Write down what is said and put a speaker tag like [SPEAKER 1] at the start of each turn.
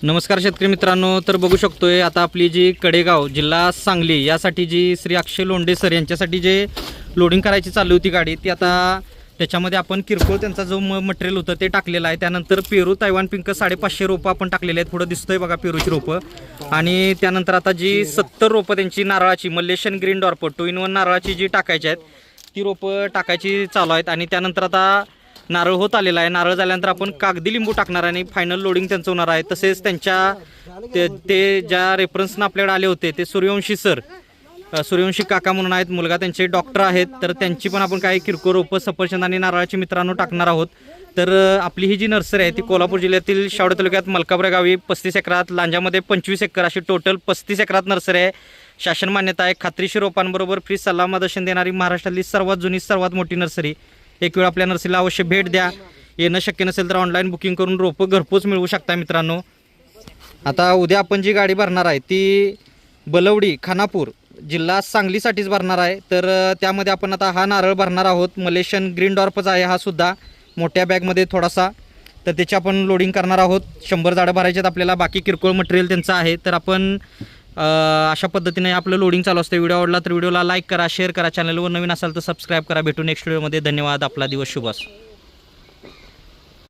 [SPEAKER 1] नमस्कार शेतकरी मित्रांनो, तर बघू शकतोय आता आपली जी कडेगाव जिल्हा सांगली यासाठी जी श्री अक्षय लोंढे सर यांच्यासाठी जे लोडिंग करायची चालू होती गाडी, ती आता त्याच्यामध्ये आपण किरकोळ त्यांचा जो मटेरियल होतं ते टाकलेलं आहे. त्यानंतर पेरू तैवान पिंक 550 रोपं आपण टाकलेले आहेत. पुढं दिसतोय बघा पेरूची रोपं. आणि त्यानंतर आता जी 70 रोपं त्यांची नारळाची मलेशियन ग्रीन डॉर्प 2-in-1 नारळाची जी टाकायची आहेत ती रोपं टाकायची चालू आहेत. आणि त्यानंतर आता नारळ होत आलेला आहे. नारळ झाल्यानंतर आपण कागदी लिंबू टाकणार आणि फायनल लोडिंग त्यांचं होणार आहे. तसेच त्यांच्या ते ज्या रेफरन्सनं आपल्याकडे आले होते ते सूर्यवंशी सर, सूर्यवंशी काका म्हणून आहेत, मुलगा त्यांचे डॉक्टर आहेत. तर त्यांची पण आपण काही किरकोळ रोपं सफरचंद आणि नारळाची मित्रांनो टाकणार आहोत. तर आपली ही जी नर्सरी आहे ती कोल्हापूर जिल्ह्यातील शावडे तालुक्यात मलकापूर गावी 35 एकरात, लांजामध्ये 25 एकर अशी टोटल 35 एकरात नर्सरी आहे. शासन मान्यता आहे. खात्रीशीर रोपांबरोबर फ्री सल्ला मार्गदर्शन देणारी महाराष्ट्रातली सर्वात जुनी सर्वात मोठी नर्सरी. एक वेळ आपल्या नर्सरीला अवश्य भेट द्या. येणं शक्य नसेल तर ऑनलाईन बुकिंग करून रोपं घरपोच मिळवू शकता मित्रांनो. आता उद्या आपण जी गाडी भरणार आहे ती बलवडी खानापूर जिल्हा सांगलीसाठीच भरणार आहे. तर त्यामध्ये आपण आता हा नारळ भरणार आहोत. मलेशियन ग्रीन डॉर्पच आहे हा सुद्धा, मोठ्या बॅगमध्ये थोडासा. तर त्याची आपण लोडिंग करणार आहोत. 100 जाडं भरायचे आहेत आपल्याला. बाकी किरकोळ मटेरियल त्यांचं आहे. तर आपण अशा पद्धतीने आपलं लोडिंग चालू असतं. व्हिडिओ आवडला तर व्हिडिओला लाईक करा, शेअर करा. चॅनलवर नवीन असाल तर सबस्क्राईब करा. भेटू नेक्स्ट व्हिडिओमध्ये. धन्यवाद. आपला दिवस शुभ असो.